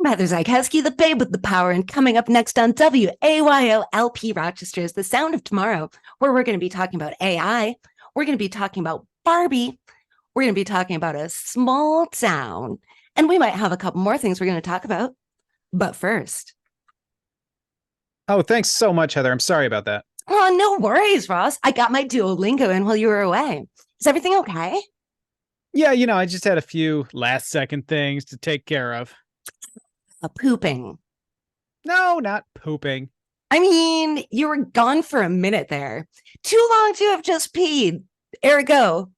Heather Zykowski, the babe with the power, and coming up next on WAYO-LP Rochester is The Sound of Tomorrow, where we're going to be talking about AI. We're going to be talking about Barbie. We're going to be talking about a small town. And we might have a couple more things we're going to talk about. But first, Oh, thanks so much, Heather. I'm sorry about that. oh, no worries, Ross. I got my Duolingo in while you were away. Is everything okay? Yeah, I just had a few last second things to take care of. Pooping. No, not pooping. I mean, you were gone for a minute there. Too long to have just peed. Ergo,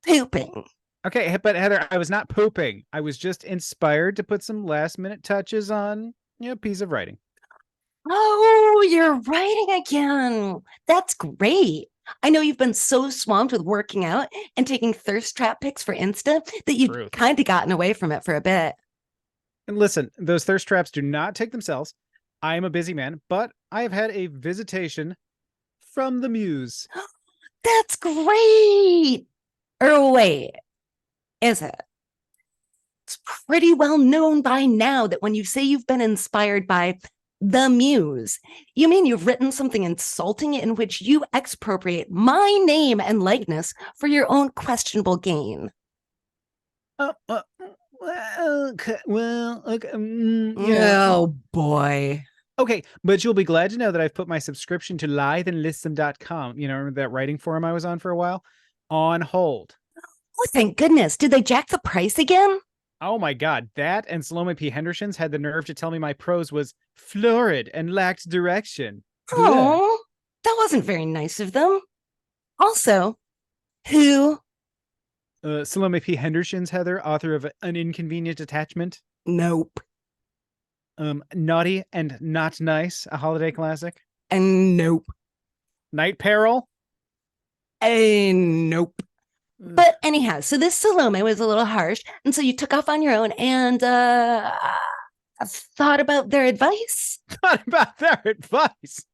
pooping. Okay, but Heather, I was not pooping. I was just inspired to put some last minute touches on, a piece of writing. Oh, you're writing again. That's great. I know you've been so swamped with working out and taking thirst trap pics for Insta that you've Truth. kind of gotten away from it for a bit. And listen, those thirst traps do not take themselves. I am a busy man, but I have had a visitation from the muse. That's great. Or wait, is it? It's pretty well known by now that when you say you've been inspired by the muse, you mean you've written something insulting in which you expropriate my name and likeness for your own questionable gain. Uh, uh, okay, Oh boy. Okay, but you'll be glad to know that I've put my subscription to liveandlisten.com, that writing forum I was on for a while, on hold. Oh, thank goodness. Did they jack the price again? Oh my God, that and Salome P. Henderson's had the nerve to tell me my prose was florid and lacked direction. Blech. Oh, that wasn't very nice of them. Also, who? Salome P. Henderson's, Heather, author of An Inconvenient Attachment. Nope. Naughty and Not Nice, a holiday classic. And nope. Night Peril. And nope. But anyhow, so this Salome was a little harsh, and so you took off on your own and thought about their advice. Thought about their advice.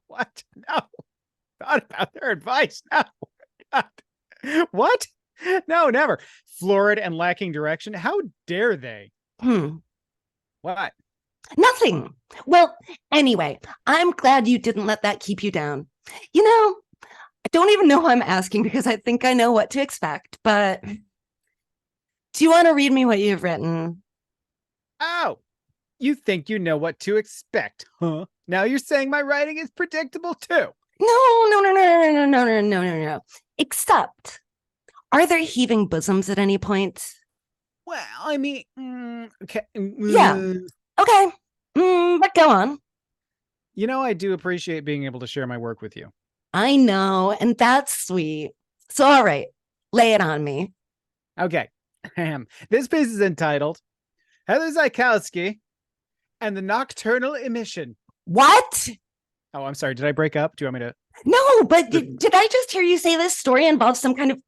What? No. Thought about their advice. No. God. What? No, never. Florid and lacking direction. How dare they? What? Nothing. Well, anyway, I'm glad you didn't let that keep you down. You know, I don't even know why I'm asking because I think I know what to expect, but do you want to read me what you've written? Oh, you think you know what to expect, huh? Now you're saying my writing is predictable too. No. Except, are there heaving bosoms at any point? Well, I mean, okay. Yeah. Okay. But go on. I do appreciate being able to share my work with you. I know, and that's sweet. So, all right, lay it on me. Okay. This piece is entitled Heather Zykowski and the Nocturnal Emission. What? Oh, I'm sorry. Did I break up? Do you want me to? No, but did I just hear you say this story involves some kind of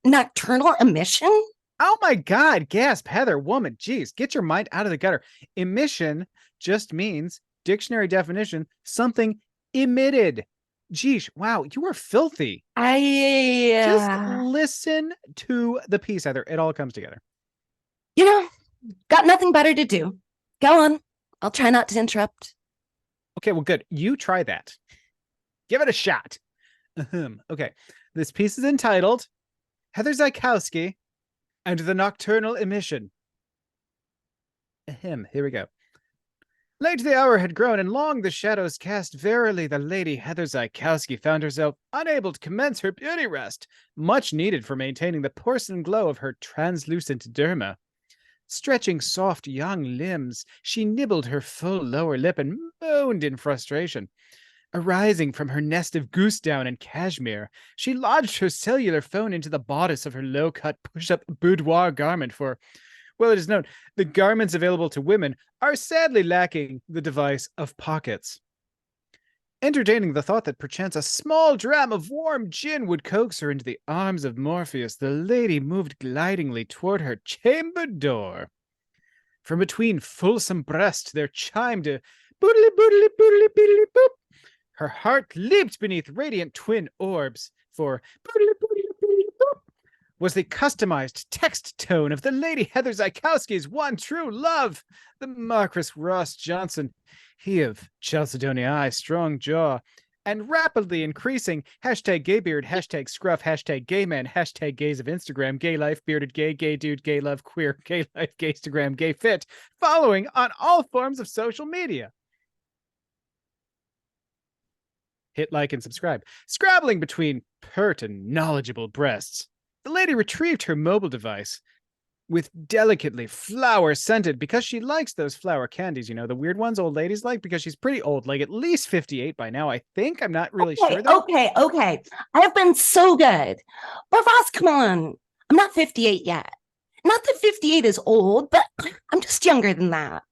nocturnal emission? Oh my God, gasp, Heather, woman, geez, get your mind out of the gutter. Emission just means, dictionary definition, something emitted. Geesh, wow, you are filthy. Just listen to the piece, Heather. It all comes together. Got nothing better to do. Go on. I'll try not to interrupt. Okay, well, good. You try that. Give it a shot. Okay, this piece is entitled Heather Zykowski and the Nocturnal Emission. Here we go. Late the hour had grown, and long the shadows cast. Verily, the lady Heather Zykowski found herself unable to commence her beauty rest, much needed for maintaining the porcelain glow of her translucent derma. Stretching soft young limbs, she nibbled her full lower lip and moaned in frustration. Arising from her nest of goose down and cashmere, she lodged her cellular phone into the bodice of her low-cut push-up boudoir garment for, well, it is known, the garments available to women are sadly lacking the device of pockets. Entertaining the thought that perchance a small dram of warm gin would coax her into the arms of Morpheus, the lady moved glidingly toward her chamber door. From between fulsome breasts there chimed a boodly boodly boodly boodly boop. Her heart leaped beneath radiant twin orbs, for boodly boodly boodly boop was the customized text tone of the Lady Heather Zykowski's one true love, the Marcus Ross Johnson. He of Chalcedony eye, strong jaw, and rapidly increasing hashtag gaybeard, hashtag scruff, hashtag gayman, hashtag gays of Instagram, gay life, bearded gay, gay dude, gay love, queer, gay life, gaystagram, gay fit, following on all forms of social media. Hit like and subscribe. Scrabbling between pert and knowledgeable breasts, the lady retrieved her mobile device with delicately flower scented, because she likes those flower candies, you know, the weird ones old ladies like, because she's pretty old, like at least 58 by now, I think. I'm not really sure though. Okay. I have been so good. But Ross, come on. I'm not 58 yet. Not that 58 is old, but I'm just younger than that.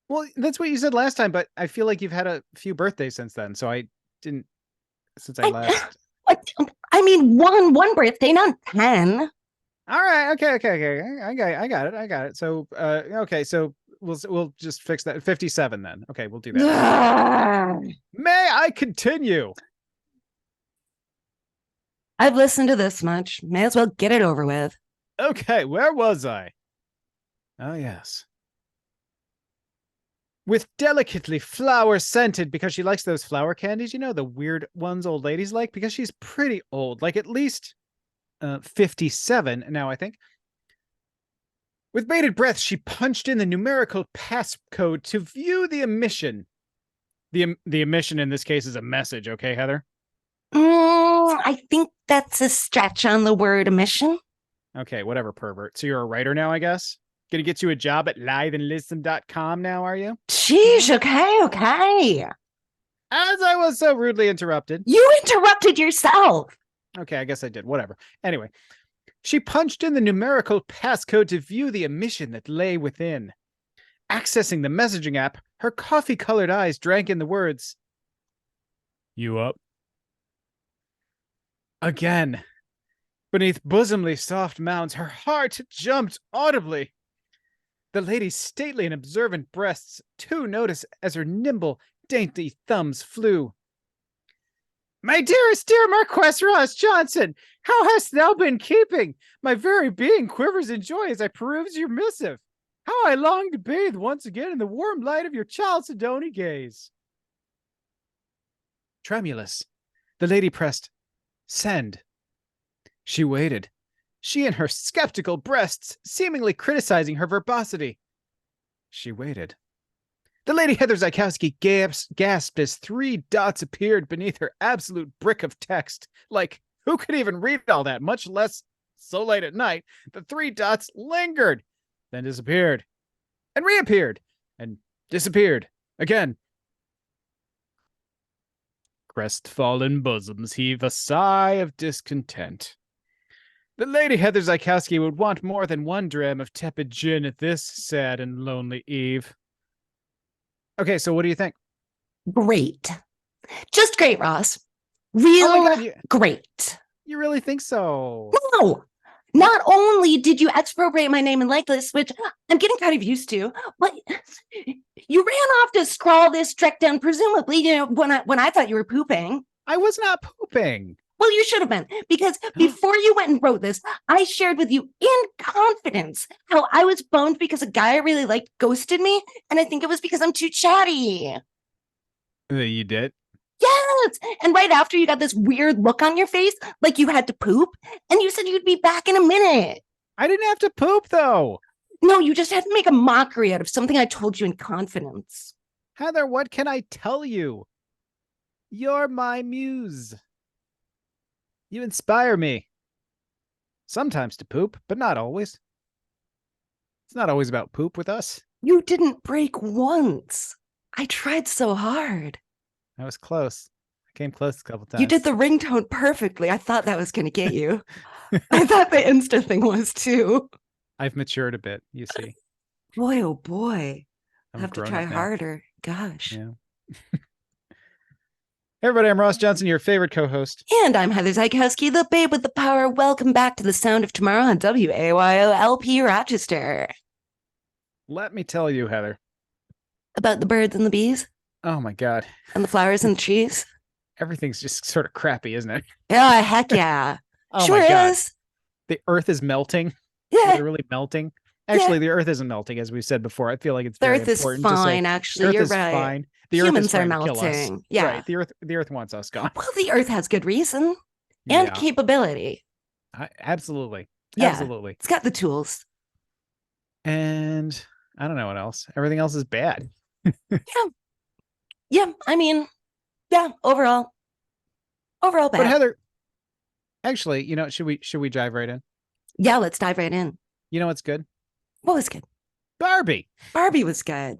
Well, that's what you said last time, but I feel like you've had a few birthdays since then, so I didn't, since I last. I mean, one birthday, not 10. All right, okay. I got it. So, okay, so we'll just fix that. 57 then. Okay, we'll do that. May I continue? I've listened to this much. May as well get it over with. Okay, where was I? Oh, yes. With delicately flower scented, because she likes those flower candies, you know, the weird ones old ladies like, because she's pretty old, like at least 57 now, I think. With bated breath, she punched in the numerical passcode to view the emission. The emission in this case is a message, okay, Heather? I think that's a stretch on the word emission. Okay, whatever, pervert. So you're a writer now, I guess? Gonna get you a job at liveandlisten.com now, are you? Jeez, okay. As I was so rudely interrupted. You interrupted yourself. Okay, I guess I did. Whatever. Anyway, she punched in the numerical passcode to view the emission that lay within. Accessing the messaging app, her coffee-colored eyes drank in the words, "You up?" Again. Beneath bosomly soft mounds, her heart jumped audibly. The lady's stately and observant breasts too noticed as her nimble, dainty thumbs flew. "My dearest dear Marquess Ross Johnson, how hast thou been keeping? My very being quivers in joy as I peruse your missive. How I long to bathe once again in the warm light of your Chalcedony gaze." Tremulous, the lady pressed send. She waited, she and her skeptical breasts seemingly criticizing her verbosity. She waited. The Lady Heather Zykowski gasped as 3 dots appeared beneath her absolute brick of text. Like, who could even read all that, much less so late at night? The 3 dots lingered, then disappeared, and reappeared, and disappeared again. Crestfallen bosoms heave a sigh of discontent. The Lady Heather Zykowski would want more than 1 dram of tepid gin at this sad and lonely eve. Okay, so what do you think? Great. Just great, Ross. Real great. You really think so? No. Not only did you expropriate my name and likeness, which I'm getting kind of used to, but you ran off to scrawl this direct down, presumably, you know, when I thought you were pooping. I was not pooping. Well, you should have been, because before you went and wrote this, I shared with you in confidence how I was boned because a guy I really liked ghosted me, and I think it was because I'm too chatty. You did? Yes! And right after, you got this weird look on your face, like you had to poop, and you said you'd be back in a minute. I didn't have to poop, though. No, you just had to make a mockery out of something I told you in confidence. Heather, what can I tell you? You're my muse. You inspire me. Sometimes to poop, but not always. It's not always about poop with us. You didn't break once. I tried so hard. I was close. I came close a couple times. You did the ringtone perfectly. I thought that was going to get you. I thought the Insta thing was too. I've matured a bit, you see. Boy, oh boy. I have to try up now. harder. Gosh. Yeah. Hey everybody, I'm Ross Johnson, your favorite co-host. And I'm Heather Zykowski, the babe with the power. Welcome back to the Sound of Tomorrow on WAYO-LP Rochester. Let me tell you, Heather. About the birds and the bees? Oh my God. And the flowers and the trees? Everything's just sort of crappy, isn't it? Yeah, heck yeah. Oh sure my God. is. the Earth is melting, Yeah, literally melting. yeah. Actually, the Earth isn't melting, as we said before. I feel like it's The very Earth is important to say fine, the actually. Earth You're is right. fine. The Earth is Humans are trying to kill us. melting. Yeah. Right. The Earth wants us gone. Well, the Earth has good reason and Yeah. capability. Absolutely. Yeah. Absolutely. It's got the tools. And I don't know what else. Everything else is bad. Yeah. Yeah. I mean, yeah, overall But bad. Heather, actually, should we dive right in? Yeah, let's dive right in. You know what's good? What was good? Barbie. Barbie was good.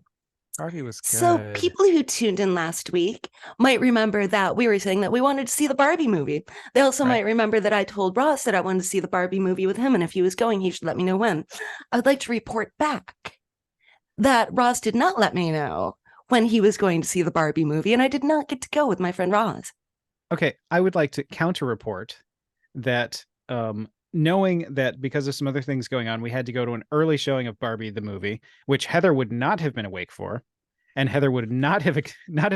Barbie was So, good. people who tuned in last week might remember that we were saying that we wanted to see the Barbie movie. They also Right. might remember that I told Ross that I wanted to see the Barbie movie with him, and if he was going, he should let me know when. I would like to report back that Ross did not let me know when he was going to see the Barbie movie, and I did not get to go with my friend Ross. Okay, I would like to counter report that knowing that because of some other things going on, we had to go to an early showing of Barbie the movie, which Heather would not have been awake for, and Heather would not have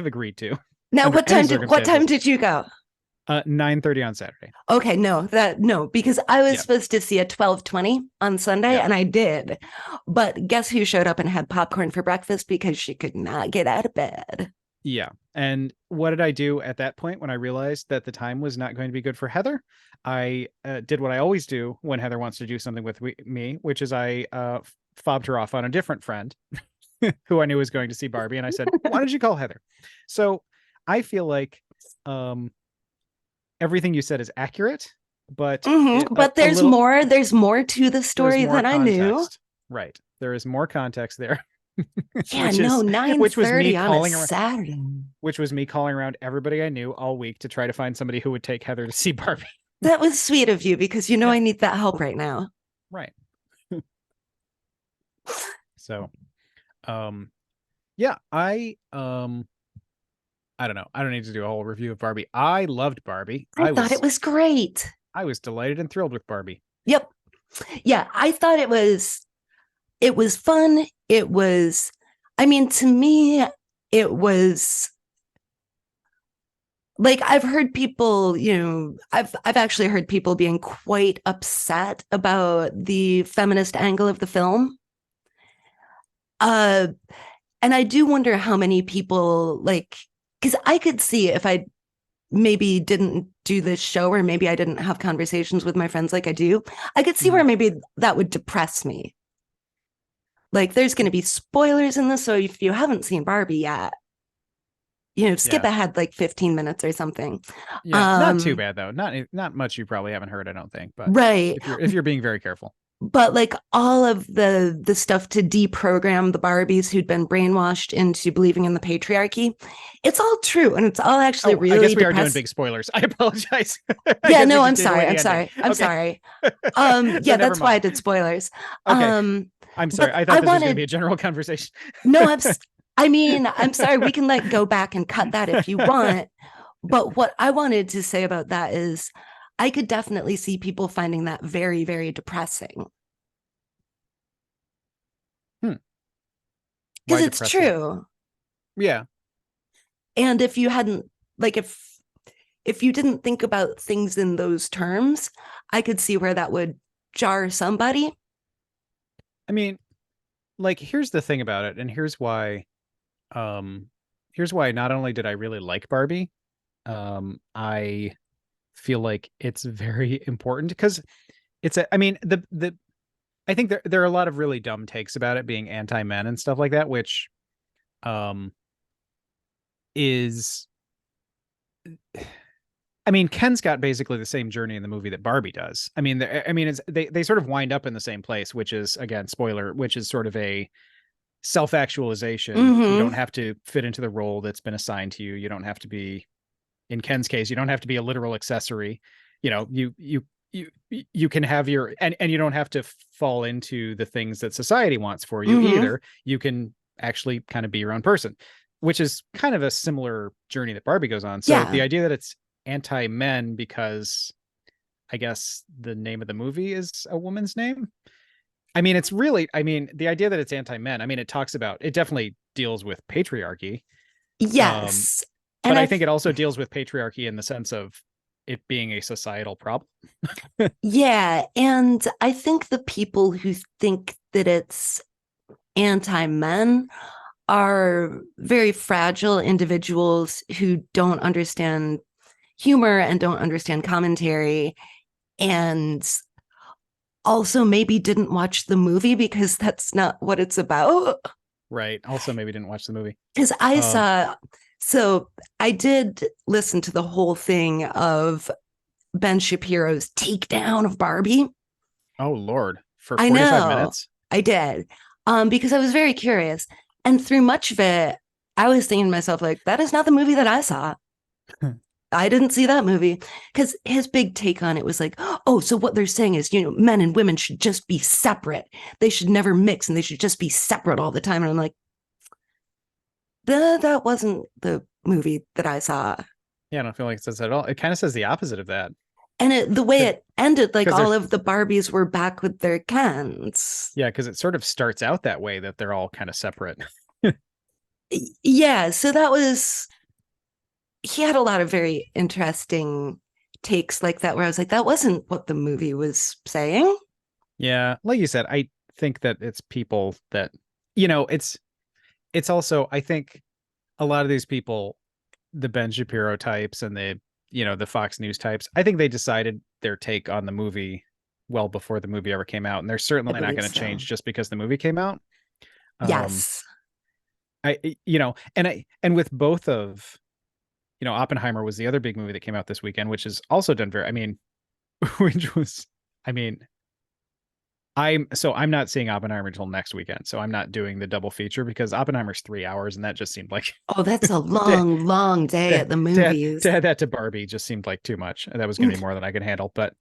agreed to Now, under any what time circumstances. did you go? 9:30 on Saturday. Okay, no, because I was Yeah, supposed to see at 12:20 on Sunday, yeah, and I did. But guess who showed up and had popcorn for breakfast because she could not get out of bed? yeah. And what did I do at that point when I realized that the time was not going to be good for Heather? I did what I always do when Heather wants to do something with me, which is I fobbed her off on a different friend who I knew was going to see Barbie, and I said, "Why don't you call Heather?" So I feel like um, everything you said is accurate, but But a little there's more to the there's story more than I knew. context. Right, there is more context there, Yeah, which no, is which was me 9:30 on a calling around, Saturday. which was me calling around everybody I knew all week to try to find somebody who would take Heather to see Barbie. That was sweet of you because Yeah, I need that help right now. right. So, um, yeah, I don't know. I don't need to do a whole review of Barbie. I loved Barbie. I I thought it was was great. I was delighted and thrilled with Barbie. Yep. Yeah, I thought it was fun. It was I mean to me it was like I've heard people, I've actually heard people being quite upset about the feminist angle of the film. Uh and I do wonder how many people like cuz I could see if I maybe didn't do this show or maybe I didn't have conversations with my friends like I do, I could see Mhm. where maybe that would depress me. Like there's going to be spoilers in this, so if you haven't seen Barbie yet, skip Yeah. ahead like 15 minutes or something. Yeah, not too Um, bad though. Not much you probably haven't heard, I don't think, but right. if you're being very careful. But like all of the stuff to deprogram the Barbies who'd been brainwashed into believing in the patriarchy, it's all true and it's all actually Oh, I really guess we are doing depressing. big spoilers. I apologize. I Yeah, guess we no, just gave away I'm the ending. sorry. I'm Okay. sorry. So Yeah, never that's why I mind. did spoilers. Okay. Um, I'm sorry. but I thought I this was going to be wanted a general conversation. no, I mean, I'm sorry, we can like go back and cut that if you want. But what I wanted to say about that is I could definitely see people finding that very, very depressing. Hmm. Because Why it's depressing? true. Yeah. And if you hadn't like if you didn't think about things in those terms, I could see where that would jar somebody. I mean, like here's the thing about it, and um here's why not only did I really like Barbie, I feel like it's very important because I mean, the I think there are a lot of really dumb takes about it being anti-men and stuff like that, which um is I mean, Ken's got basically the same journey in the movie that Barbie does. I mean, it's they sort of wind up in the same place, which is again spoiler, which is sort of a self-actualization. You don't Mm-hmm. have to fit into the role that's been assigned to you. You don't have to be, in Ken's case, you don't have to be a literal accessory. You can have your and you don't have to fall into the things that society wants for you Mm-hmm. either. You can actually kind of be your own person, which is kind of a similar journey that Barbie goes on. So the Yeah. idea that it's anti-men because I guess the name of the movie is a woman's name. I mean, the idea that it's anti-men, I mean, it definitely deals with patriarchy. Um, Yes. but And I think it also deals with patriarchy in the sense of it being a societal problem. Yeah, and I think the people who think that it's anti-men are very fragile individuals who don't understand humor and don't understand commentary, and also maybe didn't watch the movie because that's not what it's about. Right. Also, maybe didn't watch the movie. Because I Um, saw, so I did listen to the whole thing of Ben Shapiro's takedown of Barbie. oh Lord, for I 45 know minutes. I did, because I was very curious. And through much of it, I was thinking to myself, like, that is not the movie that I saw. I didn't see that movie because his big take on it was like, oh, so what they're saying is, men and women should just be separate. They should never mix and they should just be separate all the time. And I'm like, that wasn't the movie that I saw. Yeah, I don't feel like it says that at all. It kind of says the opposite of that. And the way it ended, like Because all there's of the Barbies were back with their cans. yeah, because it sort of starts out that way that they're all kind of separate. Yeah. So that was, he had a lot of very interesting takes like that, where I was like, that wasn't what the movie was saying. Yeah, like you said, I think that it's people that it's also I think a lot of these people, the Ben Shapiro types and the Fox News types, I think they decided their take on the movie well before the movie ever came out, and they're I certainly not believe going to so. change just because the movie came out. Um, Yes. and with both of Oppenheimer was the other big movie that came out this weekend, which is also done very, I mean, which was, I mean, I'm not seeing Oppenheimer until next weekend, so I'm not doing the double feature because Oppenheimer's 3 hours, and that just seemed like Oh, that's a to, long, long day to, at the to movies. add that to Barbie just seemed like too much. That was going to be more than I could handle. But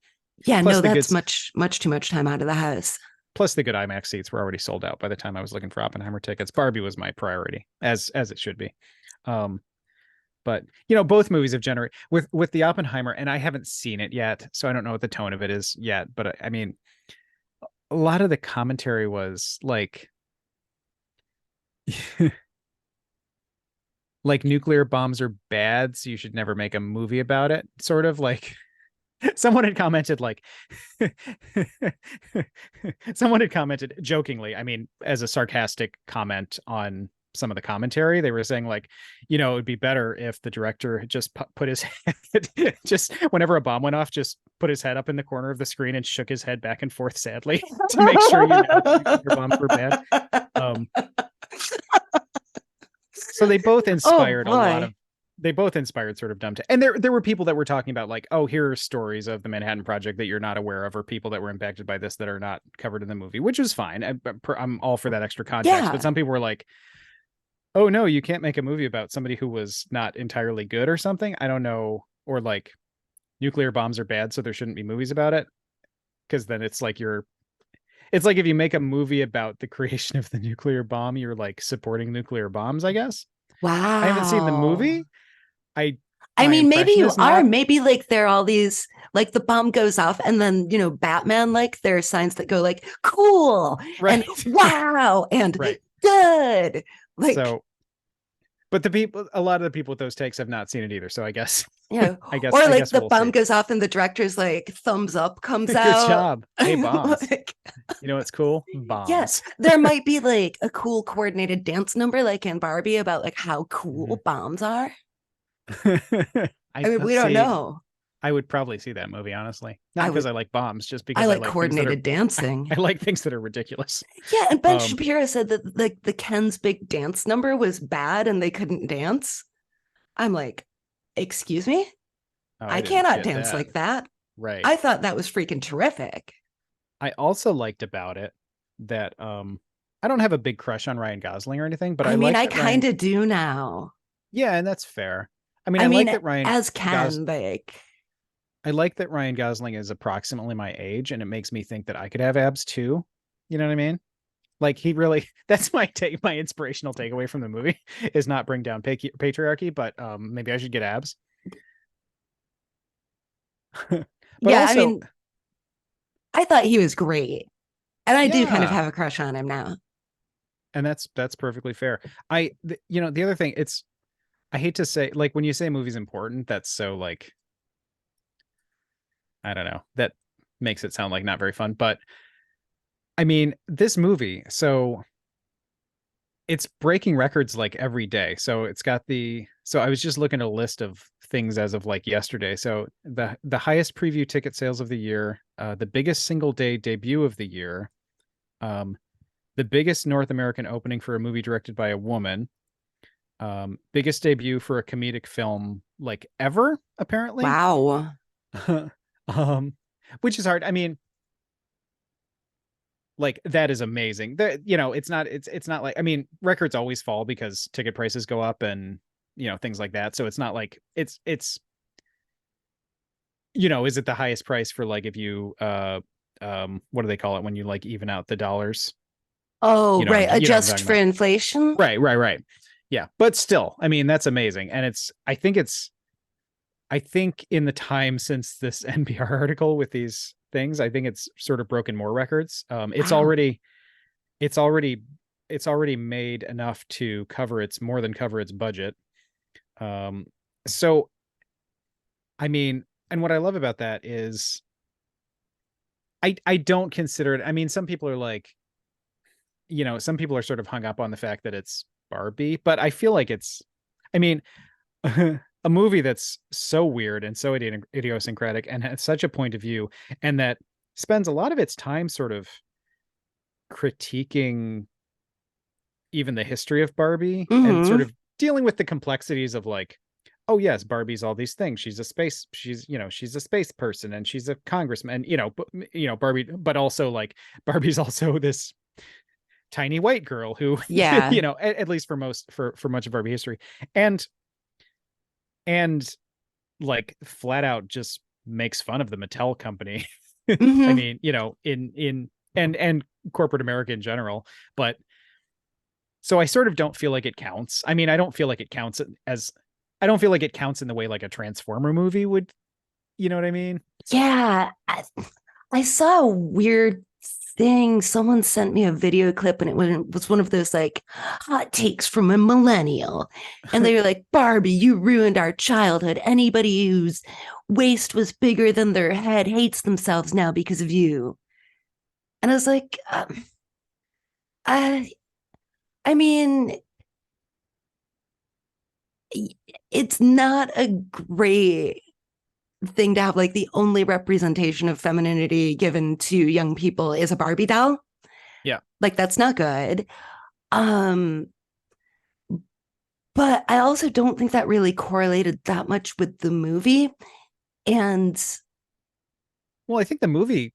Yeah, plus no, the good that's much, much too much time out of the house. plus the good IMAX seats were already sold out by the time I was looking for Oppenheimer tickets. Barbie was my priority, as it should be. Um, but both movies have generated with the Oppenheimer, and I haven't seen it yet, so I don't know what the tone of it is yet. But I mean, a lot of the commentary was like nuclear bombs are bad, so you should never make a movie about it. Sort of like someone had commented like someone had commented jokingly, I mean, as a sarcastic comment on some of the commentary, they were saying like, it would be better if the director had just put his head, just whenever a bomb went off, just put his head up in the corner of the screen and shook his head back and forth sadly to make sure nuclear bombs were bad. Um, so they both Oh inspired a lot boy. of they both inspired sort of dumb and there were people that were talking about like, oh, here are stories of the Manhattan Project that you're not aware of, or people that were impacted by this that are not covered in the movie, which was fine. I'm all for that extra context, but Yeah. some people were like, oh no, you can't make a movie about somebody who was not entirely good or something, I don't know, or like nuclear bombs are bad so there shouldn't be movies about it, because then it's like if you make a movie about the creation of the nuclear bomb, you're like supporting nuclear bombs, I guess. I haven't seen the Wow. movie. I I My mean, maybe impression you is are. not Maybe like there are all these, like the bomb goes off, and then, Batman, like there are signs that go like cool and right. wow and Right. good. Like, So, but a lot of the people with those takes have not seen it either. So I guess, you know, I guess, or I like guess the we'll bomb see. goes off and the director's like thumbs up comes Good out. job. Hey, bombs. Like, You know what's could yeah, bombs. there might be like a cool coordinated dance number like in Barbie about like how Mhm. cool bombs are. I I mean, we let's don't see. know. I would probably see that movie, honestly. Not I because would I like bombs, just I because I like like things that are coordinated dancing. I like things that are ridiculous. Yeah, and Ben Um, Shapiro said that like the Ken's big dance number was bad and they couldn't dance. I'm like, excuse me? oh, I I didn't cannot get dance that. like that. Right. I thought that was freaking terrific. I also liked about it that I don't have a big crush on Ryan Gosling or anything, but I I mean, like I that Ryan kind of do now. yeah, and that's fair. I mean, I I like mean, that Ryan as Gos Ken, like, I like that Ryan Gosling is approximately my age, and it makes me think that I could have abs too. You know what I mean? Like he really that's my inspirational takeaway from the movie is not bring down patriarchy, but maybe I should get abs. But yeah, I also, mean, I thought he was great. And I do kind of yeah, have a crush on him now. and that's perfectly fair. The other thing, it's I hate to say, like when you say movie's important, that's so like I don't know. That makes it sound like not very fun. But I mean, this movie, so it's breaking records like every day. So it's got so I was just looking at a list of things as of like yesterday. So the highest preview ticket sales of the year, the biggest single day debut of the year, um, the biggest North American opening for a movie directed by a woman, biggest debut for a comedic film like ever, apparently. Wow. um, which is hard. I mean, like that is amazing. That it's not like, I mean, records always fall because ticket prices go up and things like that. So it's not like it's is it the highest price for like if you what do they call it when you like even out the dollars? Oh, right. You know what I'm Adjust talking for about. inflation. Right. Yeah, but still, I mean, that's amazing. And I think in the time since this NPR article with these things, I think it's sort of broken more records. Wow. It's already it's already made enough to more than cover its budget. Um, so I mean, and what I love about that is I don't consider it. I mean, some people are like, some people are sort of hung up on the fact that it's Barbie, but I feel like I mean, a movie that's so weird and so idiosyncratic and has such a point of view, and that spends a lot of its time sort of critiquing even the history of Barbie and sort Hmm. of dealing with the complexities of like, oh yes, Barbie's all these things. She's a space person and she's a congressman, Barbie, but also like Barbie's also this tiny white girl who, Yeah. at least for much of Barbie history. And and like flat out just makes fun of the Mattel company. I Hmm. mean, in and corporate America in general, but so I sort of don't feel like it counts. I mean, I don't feel like it counts as I don't feel like it counts in the way like a Transformer movie would, you know what I mean? Yeah. I saw a weird thing. Someone sent me a video clip and it was one of those like hot takes from a millennial. And they were like, Barbie, you ruined our childhood. Anybody whose waist was bigger than their head hates themselves now because of you. And I was like, I, I mean, it's not a great thing to have like the only representation of femininity given to young people is a Barbie doll. Yeah. Like that's not good. Um, but I also don't think that really correlated that much with the movie. And Well, I think the movie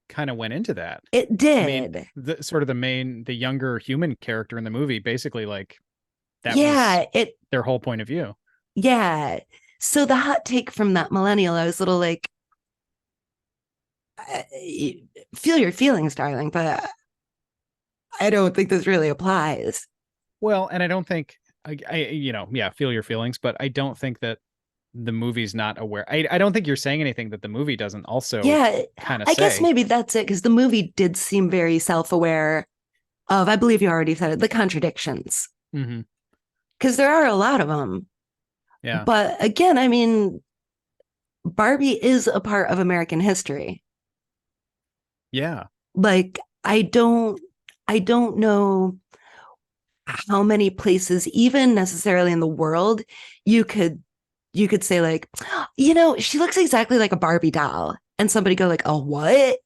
kind of went into that. it I mean, did. the younger human character in the movie, basically like that was Yeah, it their whole point of view. yeah. So the hot take from that millennial, I was a little like, uh, feel your feelings, darling, but I don't think this really applies. Well, and I don't think yeah, feel your feelings, but I don't think that the movie's not aware. I don't think you're saying anything that the movie doesn't also Yeah, kind of I guess say. maybe that's it because the movie did seem very self aware of, I believe you already said it, the contradictions. Hmm. Because there are a lot of them. Yeah. But again, I mean, Barbie is a part of American history. Yeah. Like, I don't know how many places, even necessarily in the world, you could you could say like, she looks exactly like a Barbie doll, and somebody go like, oh, what?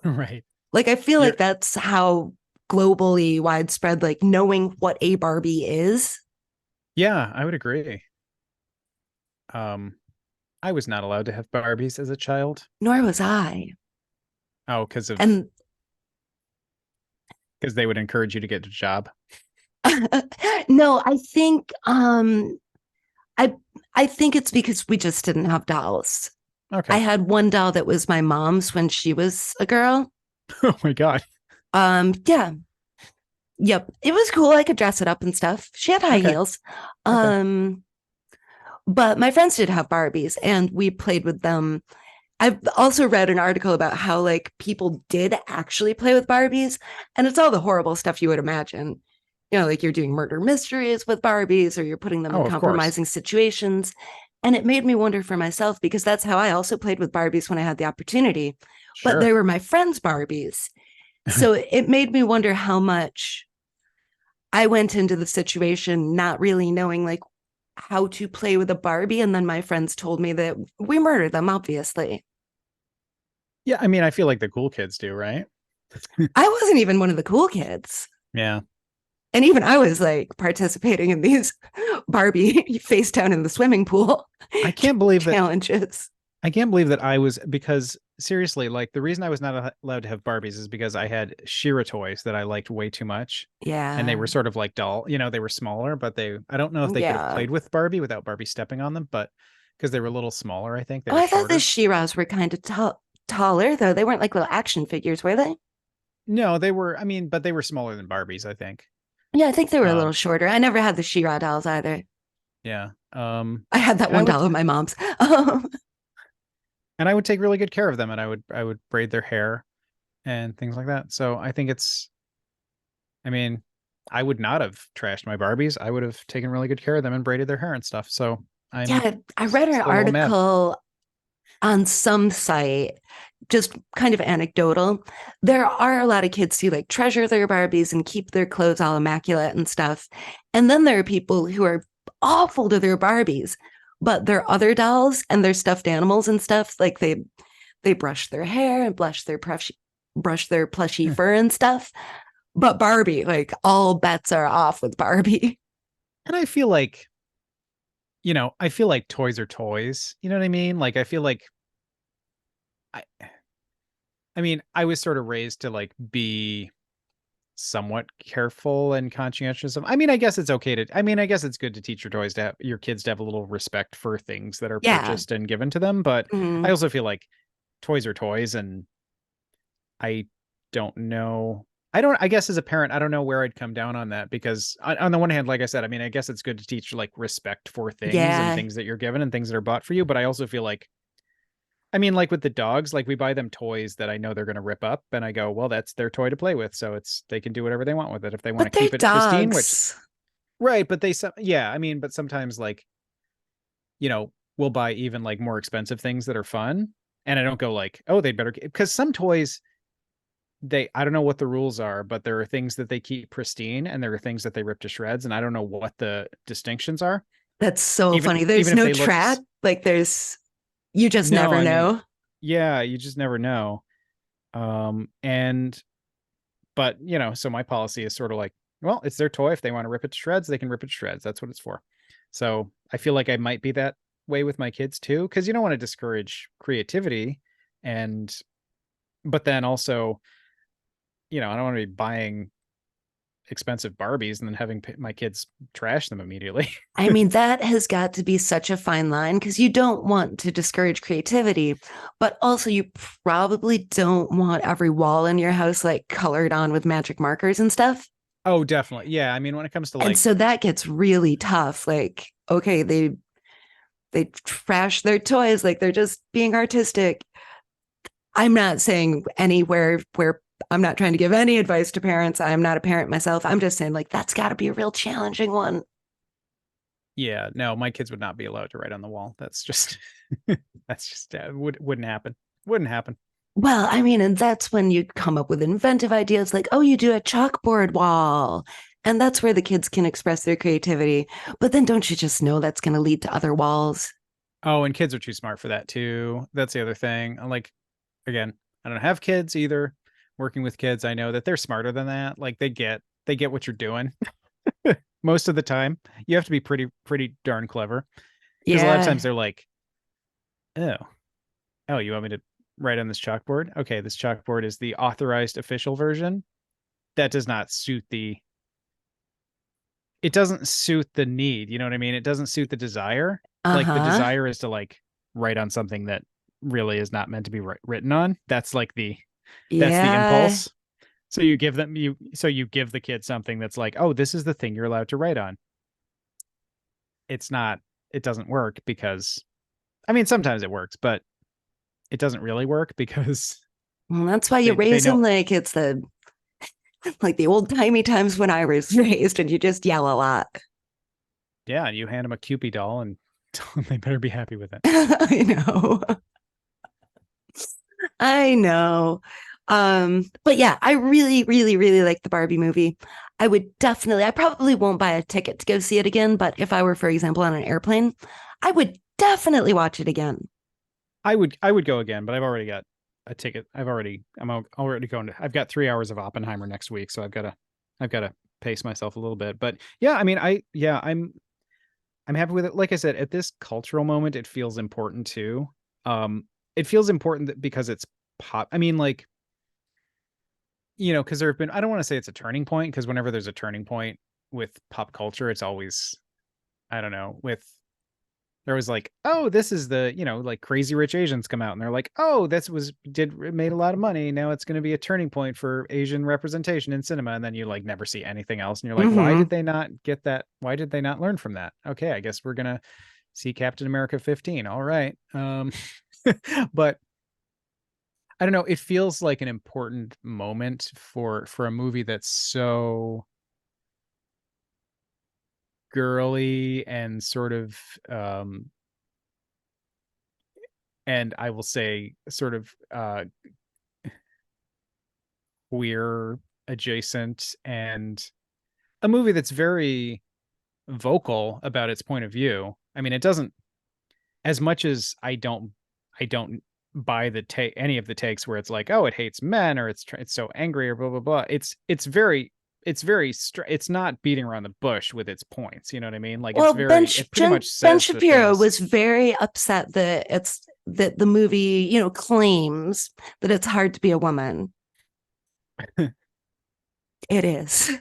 Right. Like, I feel You're like that's how globally widespread, like knowing what a Barbie is. Yeah, I would agree. Um, I was not allowed to have Barbies as a child. Nor was I. Oh, And because they would encourage you to get a job. no, I I think it's because we just didn't have dolls. I Okay. had one doll that was my mom's when she was a girl. Oh my God. Yeah, yep. It was cool. I could dress it up and stuff. She had high Okay. heels. Okay. Um, but my friends did have Barbies and we played with them. I've also read an article about how like people did actually play with Barbies, and it's all the horrible stuff you would imagine. Like you're doing murder mysteries with Barbies or you're putting them in Oh, of course. compromising situations. And it made me wonder for myself because that's how I also played with Barbies when I had the opportunity. But they Sure. were my friends' Barbies. So it made me wonder how much I went into the situation not really knowing like how to play with a Barbie. And then my friends told me that we murdered them, obviously. Yeah, I mean, I feel like the cool kids do, right? I wasn't even one of the cool kids. Yeah. And even I was like participating in these Barbie face down in the swimming pool I can't believe that challenges. I can't believe that I was because seriously, like the reason I was not allowed to have Barbies is because I had Shira toys that I liked way too much. And they Yeah. were sort of like doll, they were smaller, but I don't know if they could have Yeah. played with Barbie without Barbie stepping on them, but because they were a little smaller, I think they Oh, were I thought the shorter. Shiras were kind of taller, though. They weren't like little action figures, were they? No, they were, I mean, but they were smaller than Barbies, I think. Yeah, I think they were a little Um, shorter. I never had the Shira dolls either. yeah. I had that And I one would doll of my mom's. and I would take really good care of them and I would braid their hair and things like that. So I think I mean, I would not have trashed my Barbies. I would have taken really good care of them and braided their hair and stuff. So I'm Yeah, I read an still a little mad. article on some site, just kind of anecdotal. There are a lot of kids who like treasure their Barbies and keep their clothes all immaculate and stuff. And then there are people who are awful to their Barbies, but their other dolls and their stuffed animals and stuff, like they brush their hair and brush their plushy fur and stuff. But Barbie, like all bets are off with Barbie. And I feel like toys are toys. You know what I mean? Like I feel like I I mean, I was sort of raised to like be somewhat careful and conscientious of. I mean, I guess it's okay to I guess it's good to teach your kids to have a little respect for things that are Yeah. purchased and given to them, but I Mm, also feel like toys are toys and I don't know. I guess as a parent, I don't know where I'd come down on that because on the one hand, like I said, I mean, I guess it's good to teach like respect for things and yeah. things that you're given and things that are bought for you. But I also feel like, I mean, like with the dogs, like we buy them toys that I know they're going to rip up and I go, well, that's their toy to play with. So they can do whatever they want with it. If they want But to they're keep it pristine, which, dogs. right. But yeah, I mean, but sometimes like, we'll buy even like more expensive things that are fun. And I don't go like, oh, they better, because some toys, I don't know what the rules are, but there are things that they keep pristine and there are things that they rip to shreds, and I don't know what the distinctions are. That's so Even funny. even There's if no they look track. Like you just no, never I mean, know. yeah, you just never know. And but so my policy is sort of like, well, it's their toy. If they want to rip it to shreds, they can rip it to shreds. That's what it's for. So I feel like I might be that way with my kids too, because you don't want to discourage creativity and but then also, I don't want to be buying expensive Barbies and then having my kids trash them immediately. I mean, that has got to be such a fine line because you don't want to discourage creativity, but also you probably don't want every wall in your house like colored on with magic markers and stuff. Oh, definitely. Yeah. I mean, when it comes to And like, so that gets really tough. Like, okay, they trash their toys, like they're just being artistic. I'm not saying anywhere where I'm not trying to give any advice to parents. I'm not a parent myself. I'm just saying like that's got to be a real challenging one. yeah, no, my kids would not be allowed to write on the wall. That's just, that's just, wouldn't happen. Wouldn't happen. Well, I mean, and that's when you come up with inventive ideas like, oh, you do a chalkboard wall. And that's where the kids can express their creativity. But then don't you just know that's going to lead to other walls? Oh, and kids are too smart for that too. That's the other thing. I'm like, again, I don't have kids either. Working with kids, I know that they're smarter than that. Like they get what you're doing most of the time. You have to be pretty darn clever because a lot of Yeah. times they're like, oh, oh, you want me to write on this chalkboard? Okay, this chalkboard is the authorized official version. That does not suit it doesn't suit the need. You know what I mean? It doesn't suit the desire. Uh Like the huh. desire is to like write on something that really is not meant to be written on. That's the Yeah. impulse. So you give the kid something that's like, oh, this is the thing you're allowed to write on. It's not, it doesn't work because I mean sometimes it works, but it doesn't really work because Well, that's why you they raise them know. like it's the old timey times when I was raised, and you just yell a lot. Yeah, and you hand them a Cupid doll and They better be happy with it. I know. I know. But yeah, I really, really, really like the Barbie movie. I probably won't buy a ticket to go see it again, but if I were, for example, on an airplane, I would definitely watch it again. I would go again, but I've already got a ticket. Already going to. I've got 3 hours of Oppenheimer next week, so I've got to pace myself a little bit. But yeah, I mean, I'm happy with it. Like I said, at this cultural moment, it feels important too. It feels important because it's pop. I mean, like, because there have been. I don't want to say it's a turning point because whenever there's a turning point with pop culture, it's always, I don't know, with there was like, oh, this is the, like Crazy Rich Asians come out and they're like, oh, this was did made a lot of money. Now it's going to be a turning point for Asian representation in cinema. And then you like never see anything else. And you're like, why Mm-hmm. did they not get that? Why did they not learn from that? Okay, I guess we're gonna see Captain America 15. All right. But I don't know. It feels like an important moment for a movie that's so girly and sort of and I will say sort of queer adjacent and a movie that's very vocal about its point of view. I mean, it doesn't as much as I don't buy the take any of the takes where it's like, oh, it hates men or it's so angry or blah blah blah. It's not beating around the bush with its points. You know what I mean? Like Well, it pretty much Ben says the Shapiro things. was very upset that the movie, claims that it's hard to be a woman. It is.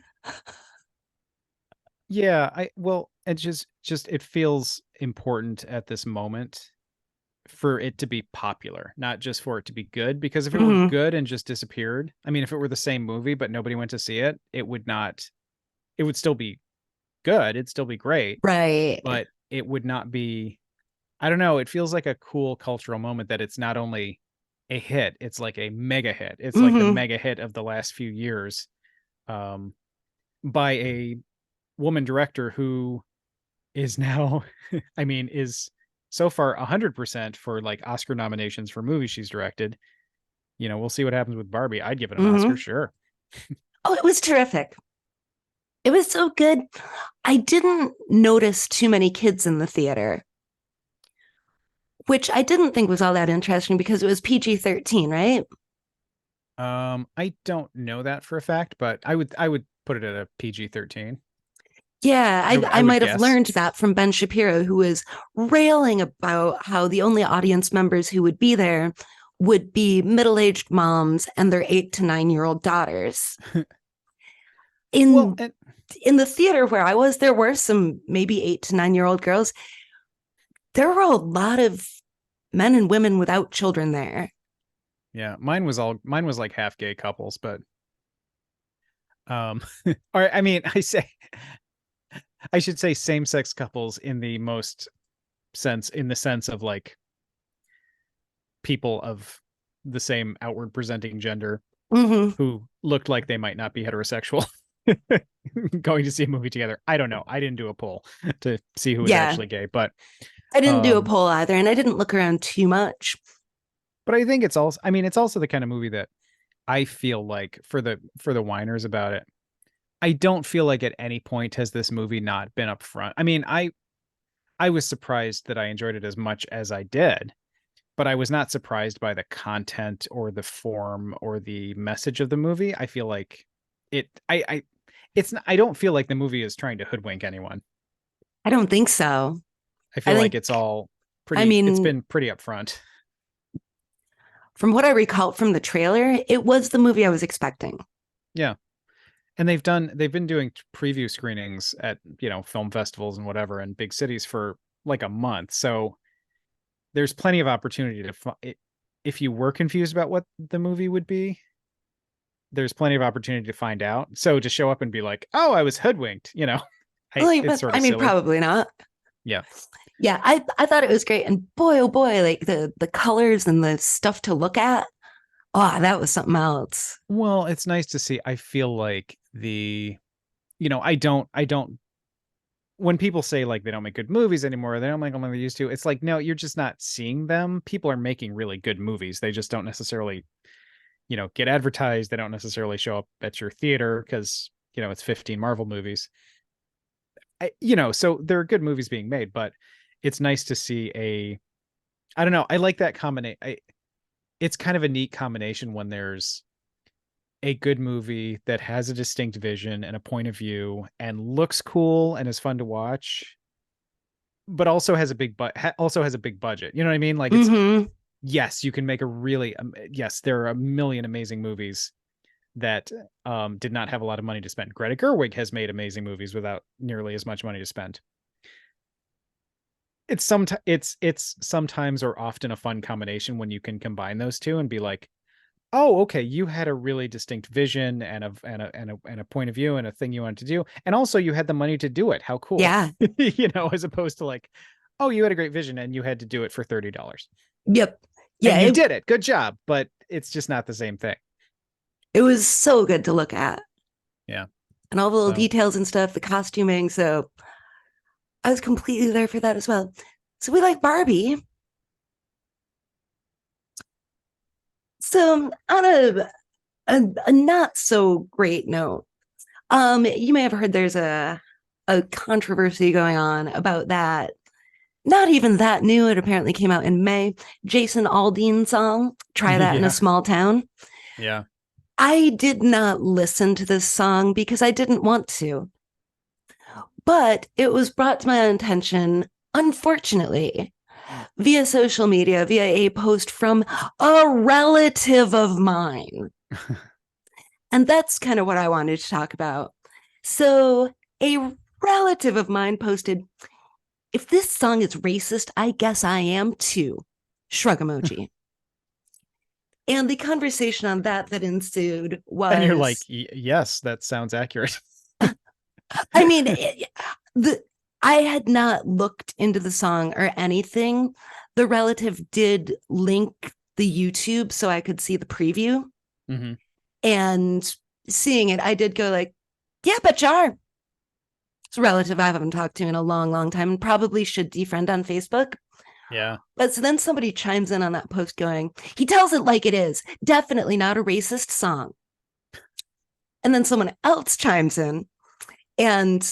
Yeah, I well, it just it feels important at this moment for it to be popular, not just for it to be good. Because if it were Mm-hmm. good and just disappeared, I mean, if it were the same movie but nobody went to see it, it would not. It would still be good. It'd still be great, Right. but it would not be. I don't know. It feels like a cool cultural moment that it's not only a hit; it's like a mega hit. It's like the Mm-hmm. mega hit of the last few years, um, by a woman director who is now I mean is so far 100% for like Oscar nominations for movies she's directed. We'll see what happens with Barbie. I'd give it an Oscar, Mm-hmm. sure. Oh, it was terrific. It was so good. I didn't notice too many kids in the theater, which I didn't think was all that interesting because it was PG-13, right? I don't know that for a fact, but I would put it at a PG-13. Yeah, I, I I would might have guess. learned that from Ben Shapiro, who was railing about how the only audience members who would be there would be middle-aged moms and their 8 to 9 year old daughters. Well, In and in the theater where I was, there were some maybe 8 to 9 year old girls. There were a lot of men and women without children there. yeah, mine was like half gay couples, but or I mean, I should say same-sex couples in the most sense in the sense of like people of the same outward presenting gender Mm-hmm. who looked like they might not be heterosexual going to see a movie together. I don't know. I didn't do a poll to see who was Yeah, actually gay, but I didn't do a um poll either, and I didn't look around too much. I think it's also the kind of movie that I feel like for the whiners about it. I don't feel like at any point has this movie not been upfront. I mean, I was surprised that I enjoyed it as much as I did, but I was not surprised by the content or the form or the message of the movie. I feel like I it's I don't feel like the movie is trying to hoodwink anyone. I don't think so. I I feel like think, it's all I it's mean, been pretty upfront. from what I recall from the trailer, it was the movie I was expecting. Yeah. And they've been doing preview screenings at, film festivals and whatever in big cities for like a month. So there's plenty of opportunity if you were confused about what the movie would be, there's plenty of opportunity to find out. So to show up and be like, "Oh, I was hoodwinked," Like, it's but sort I of mean, silly. probably not. Yeah. Yeah, I thought it was great, and boy, oh boy, like the colors and the stuff to look at. Oh, that was something else. Well, it's nice to see. I feel like I don't when people say like they don't make good movies anymore, they don't make them like they used to. It's like, no, you're just not seeing them. People are making really good movies. They just don't necessarily, get advertised. They don't necessarily show up at your theater because, it's 15 Marvel movies. So there are good movies being made, but it's nice to see I don't know. I like that combination. It's kind of a neat combination when there's a good movie that has a distinct vision and a point of view and looks cool and is fun to watch, but also has a also has a big budget. You know what I mean? Like yes, you can make yes, there are a million amazing movies that did not have a lot of money to spend. Greta Gerwig has made amazing movies without nearly as much money to spend. It's sometimes or often a fun combination when you can combine those two and be like, oh, okay, you had a really distinct vision and a point of view and a thing you wanted to do, and also you had the money to do it. How cool. Yeah. As opposed to like, oh, you had a great vision and you had to do it for $30. Yep. Yeah. And you did it. Good job. But it's just not the same thing. It was so good to look at. Yeah. And all the little details and stuff, the costuming. So I was completely there for that as well. So we like Barbie. So on a not so great note, you may have heard there's a controversy going on about that. Not even that new. It apparently came out in May. Jason Aldean song, Try That in a Small Town. Yeah. I did not listen to this song because I didn't want to. But it was brought to my attention, unfortunately, via social media, via a post from a relative of mine. And that's kind of what I wanted to talk about. So a relative of mine posted, if this song is racist, I guess I am too. Shrug emoji. And the conversation on that ensued was... And you're like, yes, that sounds accurate. I mean, I had not looked into the song or anything. The relative did link the YouTube so I could see the preview. Mm-hmm. And seeing it, I did go like, yeah, but you are. It's a relative I haven't talked to in a long, long time and probably should defriend on Facebook. Yeah. But so then somebody chimes in on that post going, he tells it like it is. Definitely not a racist song. And then someone else chimes in. And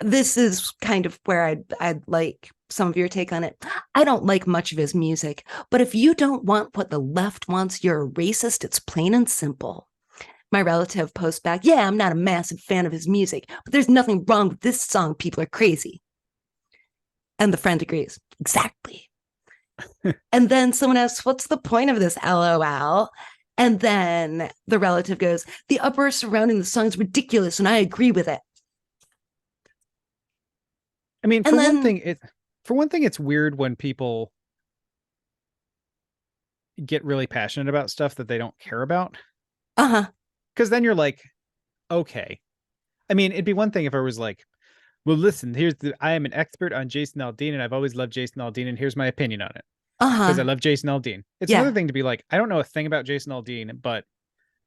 this is kind of where I'd like some of your take on it. I don't like much of his music, but if you don't want what the left wants, you're a racist. It's plain and simple. My relative posts back, yeah, I'm not a massive fan of his music, but there's nothing wrong with this song. People are crazy. And the friend agrees. Exactly. And then someone asks, what's the point of this, LOL? And then the relative goes, the uproar surrounding the song is ridiculous, and I agree with it. I mean, for one thing, it's weird when people get really passionate about stuff that they don't care about. Uh-huh. Because then you're like, okay. I mean, it'd be one thing if I was like, well, listen, I am an expert on Jason Aldean, and I've always loved Jason Aldean, and here's my opinion on it. Because I love Jason Aldean. It's another thing to be like, I don't know a thing about Jason Aldean, but